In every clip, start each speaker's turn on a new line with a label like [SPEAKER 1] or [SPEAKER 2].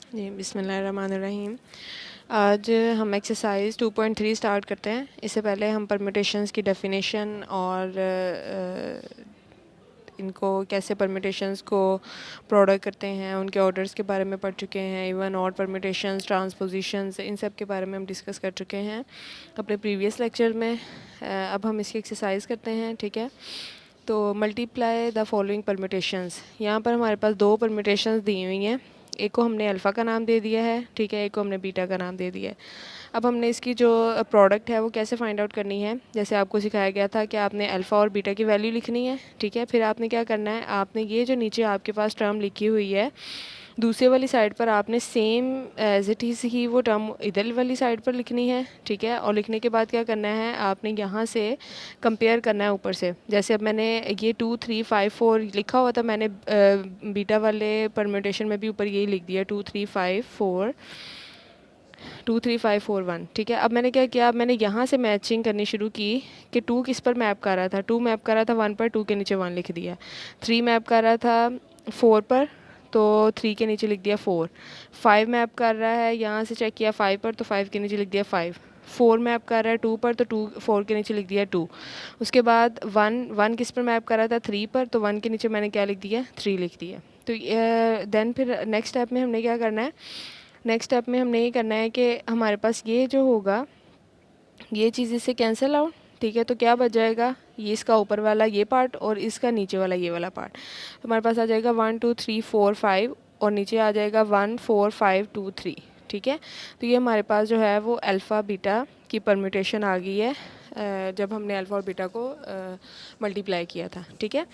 [SPEAKER 1] जी, बिस्मिल्लाहिर्रहमानिर्रहीम। आज हम एक्सरसाइज 2.3 स्टार्ट करते हैं। इससे पहले हम परम्यूटेशंस की डेफिनेशन और इनको कैसे परम्यूटेशंस को प्रोडक्ट करते हैं, उनके ऑर्डर्स के बारे में पढ़ चुके हैं। इवन और परम्यूटेशंस, ट्रांसपोजिशंस, इन सब के बारे में हम डिस्कस कर चुके हैं अपने प्रीवियस लेक्चर में। अब हम इसकी एक्सरसाइज करते हैं, ठीक है। तो मल्टीप्लाई द फॉलोइंग परम्यूटेशंस। यहाँ पर हमारे पास दो परम्यूटेशंस दी हुई हैं। एक को हमने अल्फ़ा का नाम दे दिया है, ठीक है, एक को हमने बीटा का नाम दे दिया है। अब हमने इसकी जो प्रोडक्ट है वो कैसे फाइंड आउट करनी है। जैसे आपको सिखाया गया था कि आपने अल्फ़ा और बीटा की वैल्यू लिखनी है, ठीक है। फिर आपने क्या करना है, आपने ये जो नीचे आपके पास टर्म लिखी हुई है दूसरे वाली साइड पर आपने सेम एज इट इज़ ही वो टर्म इधर वाली साइड पर लिखनी है, ठीक है। और लिखने के बाद क्या करना है, आपने यहाँ से कंपेयर करना है ऊपर से। जैसे अब मैंने ये 2 3 5 4 लिखा हुआ था, मैंने बीटा वाले परम्यूटेशन में भी ऊपर यही लिख दिया 2 3 5 4 2 3 5 4 1, ठीक है। अब मैंने क्या किया, अब मैंने यहाँ से मैचिंग करनी शुरू की कि 2 किस पर मैप कर रहा था। 2 मैप कर रहा था 1 पर, 2 के नीचे 1 लिख दिया। 3 मैप कर रहा था 4 पर, तो 3 के नीचे लिख दिया 4। 5 मैप कर रहा है, यहाँ से चेक किया 5 पर, तो 5 के नीचे लिख दिया 5। 4 मैप कर रहा है 2 पर, तो 2 4 के नीचे लिख दिया 2। उसके बाद 1 किस पर मैप कर रहा था 3 पर, तो 1 के नीचे मैंने क्या लिख दिया, 3 लिख दिया। तो देन फिर नेक्स्ट स्टेप में हमने क्या करना है, नेक्स्ट स्टेप में हमने ये करना है कि हमारे पास ये जो होगा ये चीज़ इससे कैंसिल आउट, ठीक है। तो क्या बच जाएगा, ये इसका ऊपर वाला ये पार्ट और इसका नीचे वाला ये वाला पार्ट। तो हमारे पास आ जाएगा 1 2 3 4 5 और नीचे आ जाएगा 1 4 5 2 3, ठीक है। तो ये हमारे पास जो है वो अल्फ़ा बीटा की परम्यूटेशन आ गई है जब हमने अल्फ़ा और बीटा को मल्टीप्लाई किया था, ठीक है।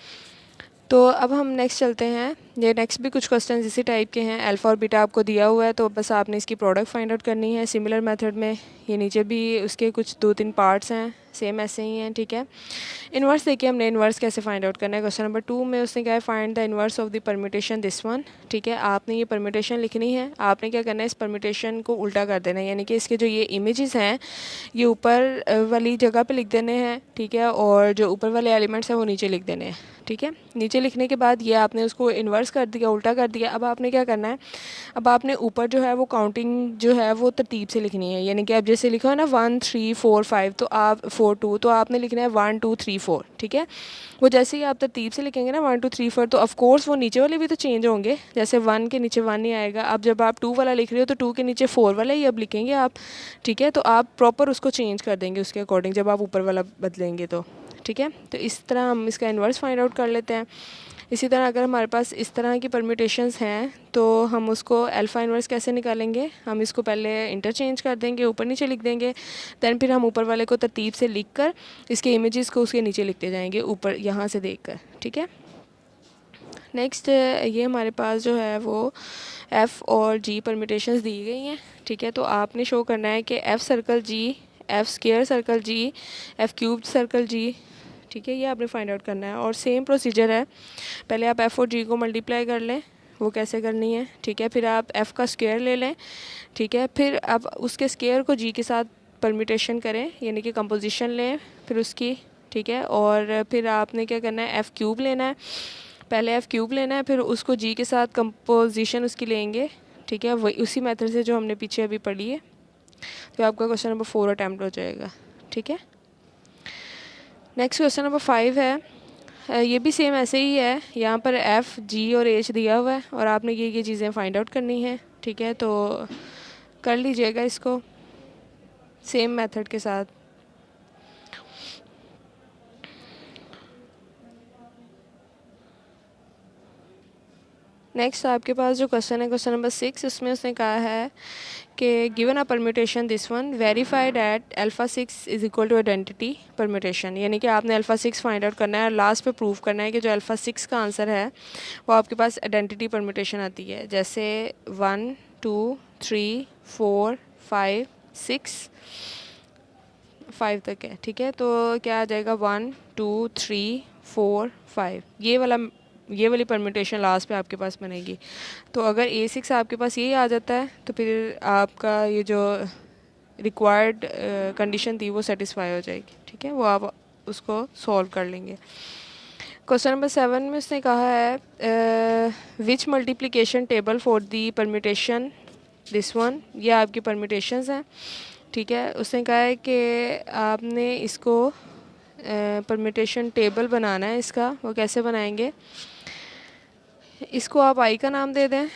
[SPEAKER 1] तो अब हम नेक्स्ट चलते हैं। ये नेक्स्ट भी कुछ क्वेश्चन इसी टाइप के हैं। अल्फ़ा और बीटा आपको दिया हुआ है, तो बस आपने इसकी प्रोडक्ट फाइंड आउट करनी है सिमिलर मेथड में। ये नीचे भी उसके कुछ 2-3 पार्ट्स हैं, सेम ऐसे ही हैं, ठीक है। इन्वर्स देखिए, हमने इन्वर्स कैसे फाइंड आउट करना है। क्वेश्चन नंबर 2 में उसने क्या है, find the inverse of the permutation this one, ठीक है। आपने ये परम्यूटेशन लिखनी है, आपने क्या करना है, इस परम्यूटेशन को उल्टा कर देना है। यानी कि इसके जो ये इमेजेस हैं ये ऊपर वाली जगह पे लिख देने हैं, ठीक है, और जो ऊपर वाले एलिमेंट्स हैं वो नीचे लिख देने हैं, ठीक है। नीचे लिखने के बाद ये आपने उसको इन्वर्स कर दिया, उल्टा कर दिया। अब आपने क्या करना है, अब आपने ऊपर जो है वो काउंटिंग जो है वो तरतीब से लिखनी है। यानी कि आप जैसे लिखो है ना 1 3 4 5, तो आप 4 2, तो आपने लिखना है 1 2 3 4, ठीक है। वो जैसे ही आप तरतीब से लिखेंगे ना 1 2 3 4, तो ऑफकोर्स वो नीचे वाले भी तो चेंज होंगे। जैसे 1 के नीचे 1 नहीं आएगा। अब जब आप 2 वाला लिख रहे हो तो 2 के नीचे 4 वाला ही अब लिखेंगे आप, ठीक है। तो आप प्रॉपर उसको चेंज कर देंगे उसके अकॉर्डिंग जब आप ऊपर वाला बदलेंगे तो, ठीक है। तो इस तरह हम इसका इन्वर्स फाइंड आउट कर लेते हैं। इसी तरह अगर हमारे पास इस तरह की परम्यूटेशंस हैं तो हम उसको अल्फ़ा इन्वर्स कैसे निकालेंगे, हम इसको पहले इंटरचेंज कर देंगे, ऊपर नीचे लिख देंगे। दैन फिर हम ऊपर वाले को तरतीब से लिख कर इसके इमेजेस को उसके नीचे लिखते जाएंगे ऊपर यहाँ से देख कर, ठीक है। नेक्स्ट ये हमारे पास जो है वो एफ़ और जी परम्यूटेशंस दी गई हैं, ठीक है। तो आपने शो करना है कि एफ़ सर्कल जी, एफ़ स्क्वायर सर्कल जी, एफ़ क्यूब सर्कल जी, ठीक है। ये आपने फाइंड आउट करना है और सेम प्रोसीजर है। पहले आप एफ़ और जी को मल्टीप्लाई कर लें, वो कैसे करनी है, ठीक है। फिर आप एफ़ का स्क्वायर ले लें, ठीक है। फिर आप उसके स्क्वायर को जी के साथ परम्यूटेशन करें, यानी कि कंपोजिशन लें फिर उसकी, ठीक है। और फिर आपने क्या करना है, एफ़ क्यूब लेना है, पहले एफ़ क्यूब लेना है, फिर उसको जी के साथ कंपोजिशन उसकी लेंगे, ठीक है। वही उसी मेथड से जो हमने पीछे अभी पढ़ी है। तो आपका क्वेश्चन नंबर 4 अटैम्प्ट हो जाएगा, ठीक है। नेक्स्ट क्वेश्चन नंबर 5 है। ये भी सेम ऐसे ही है। यहाँ पर एफ़ जी और एच दिया हुआ है और आपने ये चीज़ें फाइंड आउट करनी है, ठीक है। तो कर लीजिएगा इसको सेम मेथड के साथ। नेक्स्ट आपके पास जो क्वेश्चन है क्वेश्चन नंबर 6, उसमें उसने कहा है कि given a permutation this one verify that alpha 6 is equal to identity permutation. यानी कि आपने अल्फ़ा 6 फाइंड आउट करना है और लास्ट पे प्रूव करना है कि जो अल्फ़ा 6 का आंसर है वो आपके पास आइडेंटिटी परम्यूटेशन आती है। जैसे 1 2 3 4 5 6 5 तक है, ठीक है। तो क्या आ जाएगा 1 2 3 4 5, ये वाली परम्यूटेशन लास्ट पे आपके पास बनेगी। तो अगर A6 आपके पास यही आ जाता है तो फिर आपका ये जो रिक्वायर्ड कंडीशन थी वो सेटिस्फाई हो जाएगी, ठीक है। वो आप उसको सॉल्व कर लेंगे। क्वेश्चन नंबर 7 में उसने कहा है which multiplication table for the permutation this one, ये आपकी परमिटेशंस हैं, ठीक है। उसने कहा है कि आपने इसको परमिटेशन टेबल बनाना है इसका। वो कैसे बनाएंगे, इसको आप आई का नाम दे दें,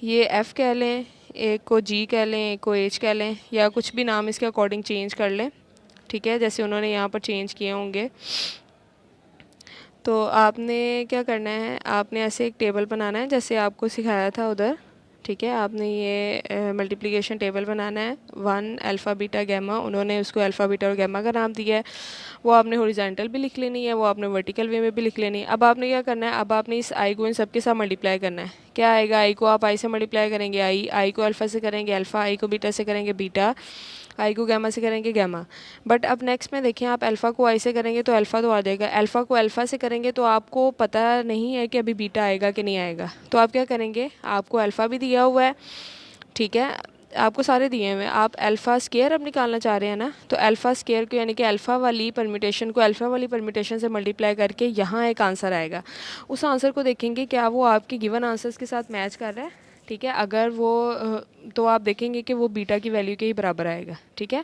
[SPEAKER 1] ये एफ़ कह लें, एक को जी कह लें, एक को एच कह लें, या कुछ भी नाम इसके अकॉर्डिंग चेंज कर लें, ठीक है, जैसे उन्होंने यहाँ पर चेंज किए होंगे। तो आपने क्या करना है, आपने ऐसे एक टेबल बनाना है जैसे आपको सिखाया था उधर, ठीक है। आपने ये मल्टीप्लिकेशन टेबल बनाना है, 1 अल्फ़ा बीटा गैमा, उन्होंने उसको अल्फ़ा बीटा और गैमा का नाम दिया है। वो आपने हॉरिजॉन्टल भी लिख लेनी है, वो आपने वर्टिकल वे में भी लिख लेनी है। अब आपने क्या करना है, अब आपने इस आई को इन सब के साथ मल्टीप्लाई करना है। क्या आएगा, आई को आप आई से मल्टीप्लाई करेंगे आई को अल्फ़ा से करेंगे अल्फ़ा, आई को बीटा से करेंगे बीटा, आई को गैमा से करेंगे गैमा। बट अब नेक्स्ट में देखें, आप अल्फ़ा को आई से करेंगे तो अल्फ़ा तो आ जाएगा, अल्फ़ा को अल्फ़ा से करेंगे तो आपको पता नहीं है कि अभी बीटा आएगा कि नहीं आएगा। तो आप क्या करेंगे, आपको अल्फ़ा भी दिया हुआ है, ठीक है, आपको सारे दिए हुए हैं, आप अल्फ़ा स्केयर अब निकालना चाह रहे हैं ना, तो अल्फ़ा स्केयर को यानी कि अल्फ़ा वाली परमिटेशन को अल्फ़ा वाली परमिटेशन से मल्टीप्लाई करके यहाँ एक आंसर आएगा। उस आंसर को देखेंगे क्या वो आपके गिवन आंसर्स के साथ मैच कर रहा है, ठीक है। अगर वो तो आप देखेंगे कि वो बीटा की वैल्यू के ही बराबर आएगा, ठीक है।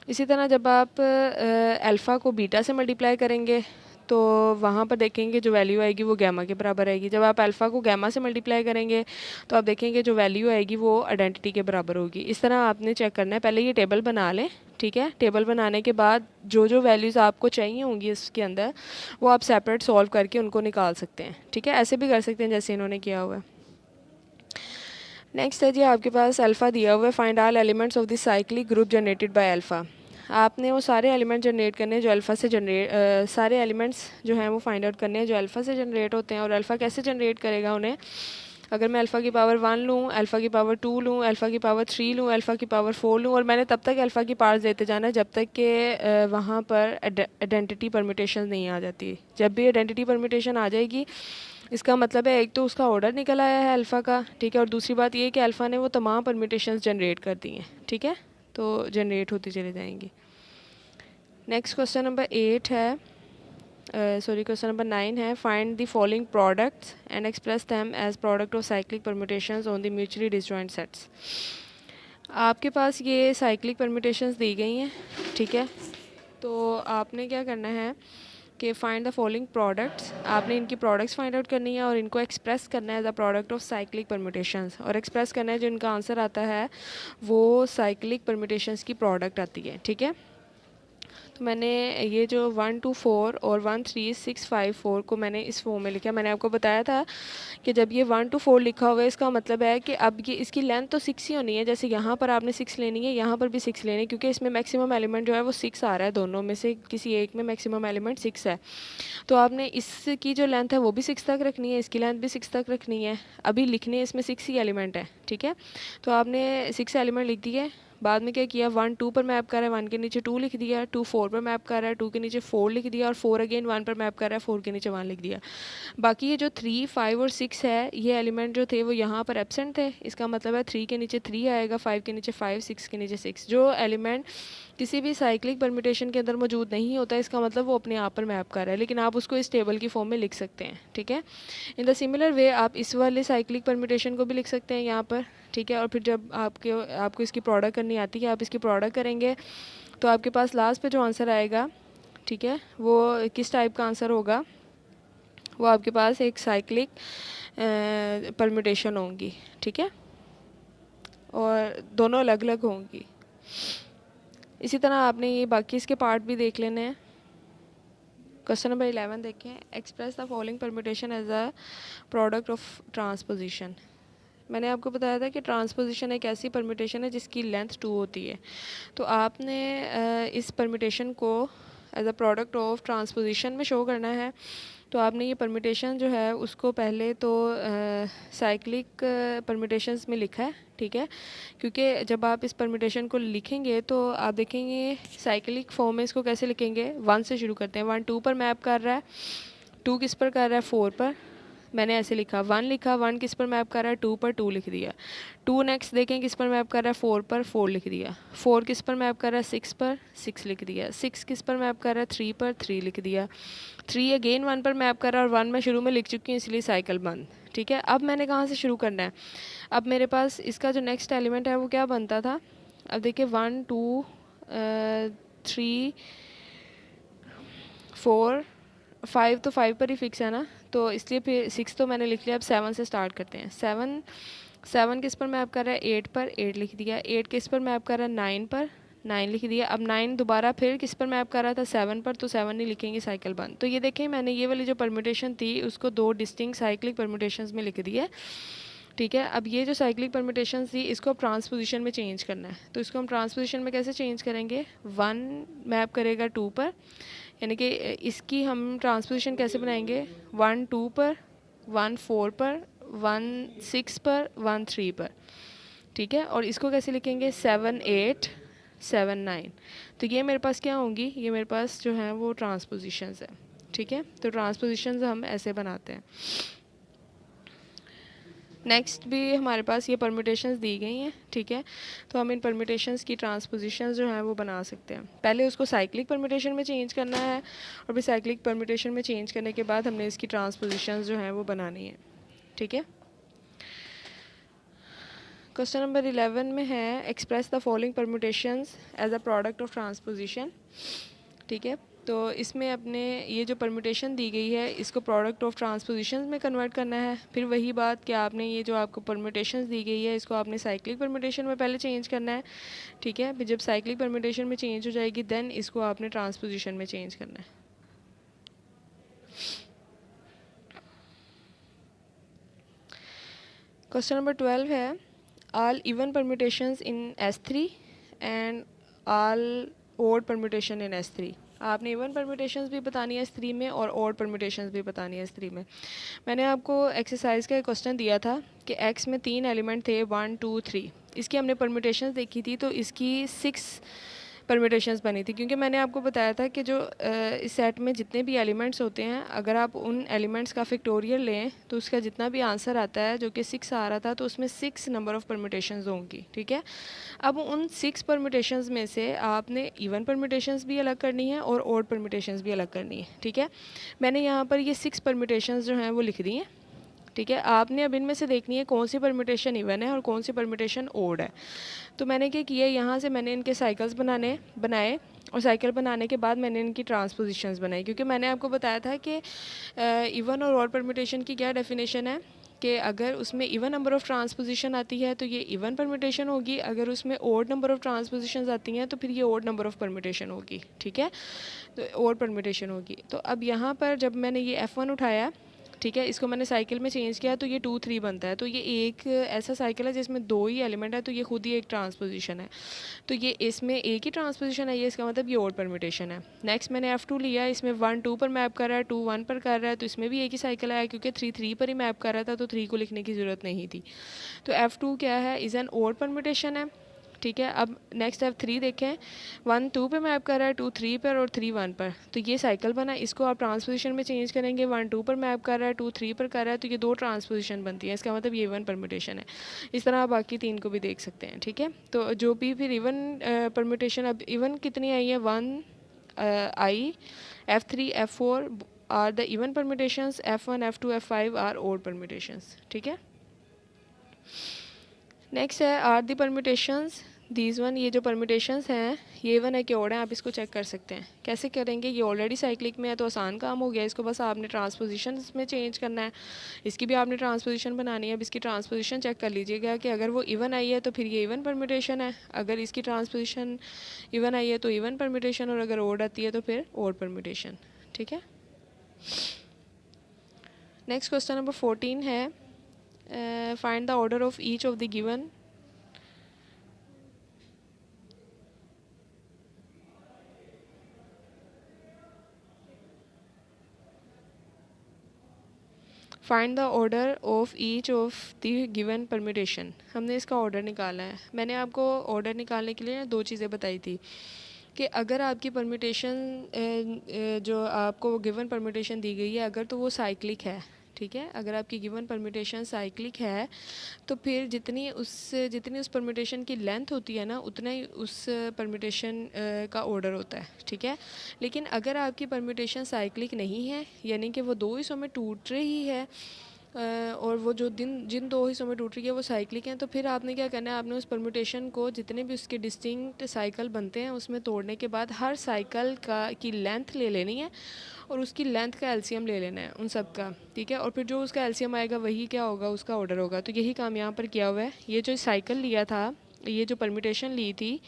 [SPEAKER 1] इसी तरह जब आप अल्फ़ा को बीटा से मल्टीप्लाई करेंगे तो वहाँ पर देखेंगे जो वैल्यू आएगी वो गैमा के बराबर आएगी। जब आप अल्फ़ा को गैमा से मल्टीप्लाई करेंगे तो आप देखेंगे जो वैल्यू आएगी वो आइडेंटिटी के बराबर होगी। इस तरह आपने चेक करना है, पहले ये टेबल बना लें, ठीक है। टेबल बनाने के बाद जो जो वैल्यूज़ आपको चाहिए होंगी इसके अंदर वो आप सेपरेट सॉल्व करके उनको निकाल सकते हैं, ठीक है। ऐसे भी कर सकते हैं जैसे इन्होंने किया हुआ है। नेक्स्ट है जी, आपके पास अल्फ़ा दिया हुआ है, find all elements of this cyclic group generated by alpha. आपने वो सारे एलिमेंट जनरेट करने हैं जो अल्फ़ा से सारे एलिमेंट्स जो हैं वो फाइंड आउट करने हैं जो अल्फ़ा से जनरेट होते हैं। और अल्फ़ा कैसे जनरेट करेगा उन्हें, अगर मैं अल्फ़ा की पावर 1 लूँ, अल्फ़ा की पावर 2 लूँ, अल्फ़ा की पावर 3 लूँ, अल्फ़ा की पावर 4 लूँ, और मैंने तब तक अल्फ़ा की पावर्स देते जाना है जब तक कि वहाँ पर आइडेंटिटी परमिटेशन नहीं आ जाती। जब भी आइडेंटिटी परमिटेशन आ जाएगी इसका मतलब है एक तो उसका ऑर्डर निकल आया है अल्फ़ा का, ठीक है, और दूसरी बात ये कि अल्फ़ा ने वो तमाम परमिटेशंस जनरेट कर दी हैं, ठीक है, तो जनरेट होती चली जाएंगी। नेक्स्ट क्वेश्चन नंबर 8 है, क्वेश्चन नंबर 9 है, find the following products and express them as product of cyclic permutations on the mutually disjoint sets. आपके पास ये साइक्लिक परम्यूटेशंस दी गई हैं, ठीक है, तो आपने क्या करना है कि फाइंड द फॉलोइंग प्रोडक्ट्स, आपने इनकी प्रोडक्ट्स फाइंड आउट करनी है और इनको एक्सप्रेस करना है as a product of cyclic permutations, और एक्सप्रेस करना है जो इनका आंसर आता है वो साइक्लिक परम्यूटेशंस की प्रोडक्ट आती है, ठीक है। तो मैंने ये जो 1 2 4 और 1 3 6 5 4 को मैंने इस फॉर्म में लिखा। मैंने आपको बताया था कि जब ये 1 2 4 लिखा हुआ है इसका मतलब है कि अब ये इसकी लेंथ तो 6 ही होनी है, जैसे यहाँ पर आपने 6 लेनी है, यहाँ पर भी 6 लेनी है, क्योंकि इसमें मैक्सिमम एलिमेंट जो है वो 6 आ रहा है, दोनों में से किसी एक में मैक्सिमम एलिमेंट 6 है। तो आपने इसकी जो लेंथ है वो भी 6 तक रखनी है, इसकी लेंथ भी 6 तक रखनी है। अभी लिखने इसमें 6 ही एलिमेंट है, ठीक है। तो आपने 6 एलिमेंट लिख दिए। बाद में क्या किया, 1 2 पर मैप कर रहा है, 1 के नीचे 2 लिख दिया, 2 4 पर मैप कर रहा है, 2 के नीचे 4 लिख दिया, और 4 अगेन 1 पर मैप कर रहा है, 4 के नीचे 1 लिख दिया। बाकी ये जो 3 5 और 6 है ये एलिमेंट जो थे वो यहाँ पर एब्सेंट थे, इसका मतलब है 3 के नीचे 3 आएगा, 5 के नीचे 5, 6 के नीचे 6। जो एलिमेंट किसी भी साइक्लिक परम्यूटेशन के अंदर मौजूद नहीं होता इसका मतलब वो अपने आप पर मैप कर रहा है, लेकिन आप उसको इस टेबल की फॉर्म में लिख सकते हैं, ठीक है। इन द सिमिलर वे आप इस वाले साइक्लिक परम्यूटेशन को भी लिख सकते हैं यहाँ पर, ठीक है। और फिर जब आपको इसकी प्रोडक्ट करनी आती है, आप इसकी प्रोडक्ट करेंगे तो आपके पास लास्ट पे जो आंसर आएगा, ठीक है, वो किस टाइप का आंसर होगा, वो आपके पास एक साइक्लिक परम्यूटेशन होंगी, ठीक है, और दोनों अलग अलग होंगी। इसी तरह आपने ये बाकी इसके पार्ट भी देख लेने हैं। क्वेश्चन नंबर 11 देखें, express the following permutation as a product of transposition. मैंने आपको बताया था कि ट्रांसपोजिशन एक ऐसी परम्यूटेशन है जिसकी लेंथ 2 होती है। तो आपने इस परम्यूटेशन को as a product of transposition में शो करना है। तो आपने ये परम्यूटेशन जो है उसको पहले तो साइक्लिक परम्यूटेशंस में लिखा है, ठीक है, क्योंकि जब आप इस परम्यूटेशन को लिखेंगे तो आप देखेंगे साइक्लिक फॉर्म में इसको कैसे लिखेंगे। 1 से शुरू करते हैं, 1 2 पर मैप कर रहा है, 2 किस पर कर रहा है, 4 पर, मैंने ऐसे लिखा 1 लिखा, 1 किस पर मैप कर रहा है 2 पर, 2 लिख दिया। 2 नेक्स्ट देखें किस पर मैप कर रहा है 4 पर, 4 लिख दिया। 4 किस पर मैप कर रहा है 6 पर, 6 लिख दिया। 6 किस पर मैप कर रहा है 3 पर, 3 लिख दिया। 3 अगेन 1 पर मैप कर रहा है और 1 मैं शुरू में लिख चुकी हूँ इसलिए साइकिल बंद। ठीक है, अब मैंने कहाँ से शुरू करना है, अब मेरे पास इसका जो नेक्स्ट एलिमेंट है वो क्या बनता था। अब देखिए 1 2 3 4 5 तो 5 पर ही फिक्स है ना, तो इसलिए फिर 6 तो मैंने लिख लिया। अब 7 से स्टार्ट करते हैं। 7 किस पर मैप कर रहा है 8 पर, 8 लिख दिया। 8 किस पर मैप कर रहा है 9 पर, 9 लिख दिया। अब 9 दोबारा फिर किस पर मैप कर रहा था 7 पर, तो 7 नहीं लिखेंगे, साइकिल बंद। तो ये देखें मैंने ये वाली जो परम्यूटेशन थी उसको 2 डिस्टिंक्ट साइक्लिक परम्यूटेशंस में लिख दिया। ठीक है, अब ये जो साइक्लिक परम्यूटेशन थी इसको अब ट्रांसपोजिशन में चेंज करना है। तो इसको हम ट्रांसपोजिशन में कैसे चेंज करेंगे, 1 मैप करेगा 2 पर, यानी कि इसकी हम ट्रांसपोजिशन कैसे बनाएंगे, 1 2 पर, 1 4 पर, 1 6 पर, 1 3 पर। ठीक है, और इसको कैसे लिखेंगे 7 8 7 9। तो ये मेरे पास क्या होंगी, ये मेरे पास जो है वो ट्रांसपोजिशंस है। ठीक है, तो ट्रांसपोजिशंस हम ऐसे बनाते हैं। नेक्स्ट भी हमारे पास ये परम्यूटेशंस दी गई हैं। ठीक है, तो हम इन परम्यूटेशंस की ट्रांसपोजिशंस जो हैं वो बना सकते हैं। पहले उसको साइक्लिक परम्यूटेशन में चेंज करना है और फिर साइक्लिक परम्यूटेशन में चेंज करने के बाद हमने इसकी ट्रांसपोजिशंस जो हैं वो बनानी है। ठीक है, क्वेश्चन नंबर 11 में है express the following permutations as a product of transposition. ठीक है, तो इसमें अपने ये जो परम्यूटेशन दी गई है इसको प्रोडक्ट ऑफ ट्रांसपोजिशंस में कन्वर्ट करना है। फिर वही बात कि आपने ये जो आपको परम्यूटेशंस दी गई है इसको आपने साइक्लिक परम्यूटेशन में पहले चेंज करना है। ठीक है, फिर जब साइक्लिक परम्यूटेशन में चेंज हो जाएगी देन इसको आपने ट्रांसपोजिशन में चेंज करना है। क्वेश्चन नंबर 12 है all even permutations in S3 and all odd permutation in S3। आपने इवन परम्यूटेशंस भी बतानी है S3 में और ओड परम्यूटेशंस भी बतानी है S3 में। मैंने आपको एक्सरसाइज का एक क्वेश्चन दिया था कि X में 3 एलिमेंट थे 1 2 3। इसकी हमने परम्यूटेशंस देखी थी तो इसकी 6 परम्यूटेशंस बनी थी, क्योंकि मैंने आपको बताया था कि जो इस सेट में जितने भी एलिमेंट्स होते हैं अगर आप उन एलिमेंट्स का फैक्टोरियल लें तो उसका जितना भी आंसर आता है जो कि 6 आ रहा था तो उसमें 6 नंबर ऑफ़ परम्यूटेशंस होंगी। ठीक है, अब उन 6 परम्यूटेशंस में से आपने इवन परम्यूटेशंस भी अलग करनी है और ओड परम्यूटेशंस भी अलग करनी है। ठीक है, मैंने यहाँ पर ये 6 परम्यूटेशंस जो हैं वो लिख दी हैं। ठीक है, आपने अब इनमें से देखनी है कौन सी परम्यूटेशन इवन है और कौन सी परम्यूटेशन ओड है। तो मैंने क्या किया, यहाँ से मैंने इनके साइकिल्स बनाए और साइकिल बनाने के बाद मैंने इनकी ट्रांसपोजिशंस बनाई, क्योंकि मैंने आपको बताया था कि इवन और ओड परम्यूटेशन की क्या डेफिनेशन है कि अगर उसमें इवन नंबर ऑफ़ ट्रांसपोजिशन आती है तो ये इवन परम्यूटेशन होगी, अगर उसमें ओड नंबर ऑफ़ ट्रांसपोजिशंस आती हैं तो फिर ये ओड नंबर ऑफ़ परम्यूटेशन होगी। ठीक है, तो ओड परम्यूटेशन होगी। तो अब यहाँ पर जब मैंने ये F1 उठाया, ठीक है, इसको मैंने साइकिल में चेंज किया तो ये 2 3 बनता है। तो ये एक ऐसा साइकिल है जिसमें 2 ही एलिमेंट है तो ये खुद ही एक ट्रांसपोजिशन है। तो ये इसमें एक ही ट्रांसपोजिशन है, ये इसका मतलब ये ओड परम्यूटेशन है। नेक्स्ट मैंने F2 लिया, इसमें 1 2 पर मैप कर रहा है, 2 1 पर कर रहा है, तो इसमें भी एक ही साइकिल आया क्योंकि 3 3 पर ही मैप कर रहा था तो 3 को लिखने की ज़रूरत नहीं थी। तो F2 क्या है, इज़ एन ओड परम्यूटेशन है। ठीक है, अब नेक्स्ट F3 देखें, 1 2 पे मैप कर रहा है, 2 3 पर और 3 1 पर, तो ये साइकिल बना। इसको आप ट्रांसपोजिशन में चेंज करेंगे, 1 2 पर मैप कर रहा है, 2 3 पर कर रहा है, तो ये 2 ट्रांसपोजिशन बनती है, इसका मतलब ये इवन परम्यूटेशन है। इस तरह आप बाकी 3 को भी देख सकते हैं। ठीक है, तो जो भी फिर इवन परम्यूटेशन, अब इवन कितनी आई है 1 आई, F3 F4 are the even permutations, F1 F2 F5 are odd permutations. ठीक है, नेक्स्ट है are the permutations these one. ये जो परम्यूटेशंस हैं ये वन है कि ओड है, आप इसको चेक कर सकते हैं। कैसे करेंगे, ये ऑलरेडी साइक्लिक में है तो आसान काम हो गया, इसको बस आपने ट्रांसपोजिशन में चेंज करना है। इसकी भी आपने ट्रांसपोजिशन बनानी है। अब इसकी ट्रांसपोजिशन चेक कर लीजिएगा कि अगर वो इवन आई है तो फिर ये इवन परम्यूटेशन है, अगर इसकी ट्रांसपोजिशन इवन आई है तो इवन परम्यूटेशन, और अगर ओड आती है तो फिर ओड परम्यूटेशन। ठीक है, नेक्स्ट क्वेश्चन नंबर 14 है find the order of each of the given find the order of each of the given permutation. हमने इसका ऑर्डर निकाला है। मैंने आपको ऑर्डर निकालने के लिए 2 चीज़ें बताई थी कि अगर आपकी परम्यूटेशन जो आपको गिवन परम्यूटेशन दी गई है अगर तो वो साइक्लिक है, ठीक है। अगर आपकी गिवन परम्यूटेशन साइक्लिक है तो फिर जितनी उस परम्यूटेशन की लेंथ होती है ना, उतना ही उस परम्यूटेशन का ऑर्डर होता है, ठीक है। लेकिन अगर आपकी परम्यूटेशन साइक्लिक नहीं है, यानी कि वो दो हिस्सों में टूट रही है, और वो जो जिन दो हिस्सों में टूट रही है वो साइक्लिक हैं, तो फिर आपने क्या करना है, आपने उस परम्यूटेशन को जितने भी उसके डिस्टिंक्ट साइकिल बनते हैं उसमें तोड़ने के बाद हर साइकिल की लेंथ ले लेनी है और उसकी लेंथ का एलसीएम ले लेना है उन सब का, ठीक है। और फिर जो उसका एलसीएम आएगा वही क्या होगा, उसका ऑर्डर होगा। तो यही काम यहाँ पर किया हुआ है। ये जो साइकिल लिया था, ये जो परम्यूटेशन ली थी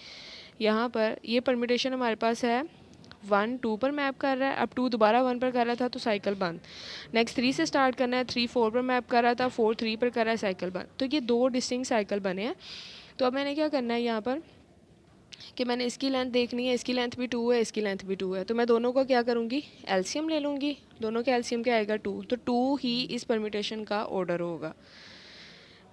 [SPEAKER 1] यहाँ पर, ये परम्यूटेशन हमारे पास है 1 2 पर मैप कर रहा है, अब 2 दोबारा 1 पर कर रहा था तो साइकिल बंद। नेक्स्ट 3 से स्टार्ट करना है, 3 4 पर मैप कर रहा था, 4 3 पर कर रहा है, साइकिल बंद। तो ये दो डिस्टिंक्ट साइकिल बने हैं। तो अब मैंने क्या करना है यहाँ पर कि मैंने इसकी लेंथ देखनी है, इसकी लेंथ भी 2 है, इसकी लेंथ भी 2 है, तो मैं दोनों का क्या करूँगी, एलसीएम ले लूँगी। दोनों के एलसीएम क्या आएगा, 2, तो 2 ही इस परम्यूटेशन का ऑर्डर होगा।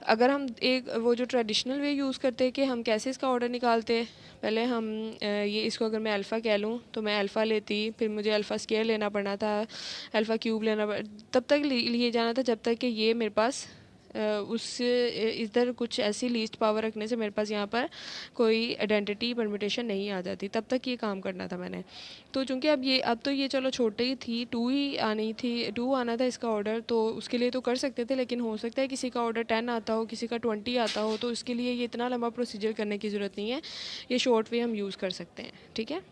[SPEAKER 1] अगर हम एक वो जो ट्रेडिशनल वे यूज़ करते हैं कि हम कैसे इसका ऑर्डर निकालते हैं, पहले हम ये इसको अगर मैं अल्फ़ा कह लूँ तो मैं अल्फ़ा लेती, फिर मुझे अल्फ़ा स्क्वायर लेना पड़ना था, अल्फ़ा क्यूब तब तक लिए जाना था जब तक कि ये मेरे पास इधर कुछ ऐसी लीस्ट पावर रखने से मेरे पास यहाँ पर कोई आइडेंटिटी परम्यूटेशन नहीं आ जाती, तब तक ये काम करना था मैंने। तो चूँकि अब तो ये चलो छोटे ही थी, 2 ही आनी थी, 2 आना था इसका ऑर्डर, तो उसके लिए तो कर सकते थे। लेकिन हो सकता है किसी का ऑर्डर 10 आता हो, किसी का 20 आता हो, तो इसके लिए ये इतना लंबा प्रोसीजर करने की ज़रूरत नहीं है, ये शॉर्ट वे हम यूज़ कर सकते हैं, ठीक है।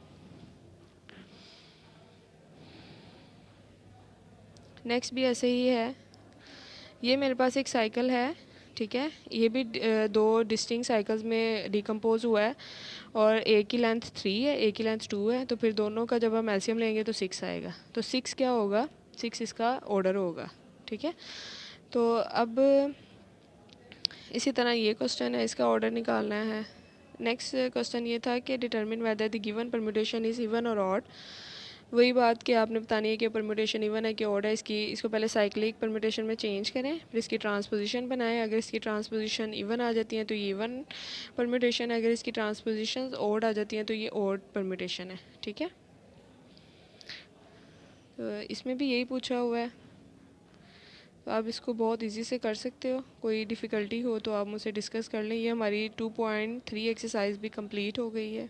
[SPEAKER 1] नेक्स्ट भी ऐसे ही है। ये मेरे पास एक साइकिल है, ठीक है। ये भी दो डिस्टिंक्ट साइकिल्स में डिकम्पोज हुआ है और एक की लेंथ 3 है, एक की लेंथ 2 है, तो फिर दोनों का जब हम एलसीएम लेंगे तो 6 आएगा। तो 6 क्या होगा, 6 इसका ऑर्डर होगा, ठीक है। तो अब इसी तरह ये क्वेश्चन है, इसका ऑर्डर निकालना है। नेक्स्ट क्वेश्चन ये था कि determine whether the given permutation is even और ऑड। वही बात कि आपने बतानी है कि परम्यूटेशन इवन है कि ऑड है। इसको पहले साइक्लिक परम्यूटेशन में चेंज करें, फिर इसकी ट्रांसपोजिशन बनाएं। अगर इसकी ट्रांसपोजिशन इवन आ जाती है तो ये इवन परम्यूटेशन है, अगर इसकी ट्रांसपोजिशन ऑड आ जाती हैं तो ये ऑड परम्यूटेशन है, ठीक है। तो इसमें भी यही पूछा हुआ है, तो आप इसको बहुत इजी से कर सकते हो। कोई डिफ़िकल्टी हो तो आप मुझसे डिस्कस कर लें। ये हमारी 2.3 एक्सरसाइज भी कंप्लीट हो गई है।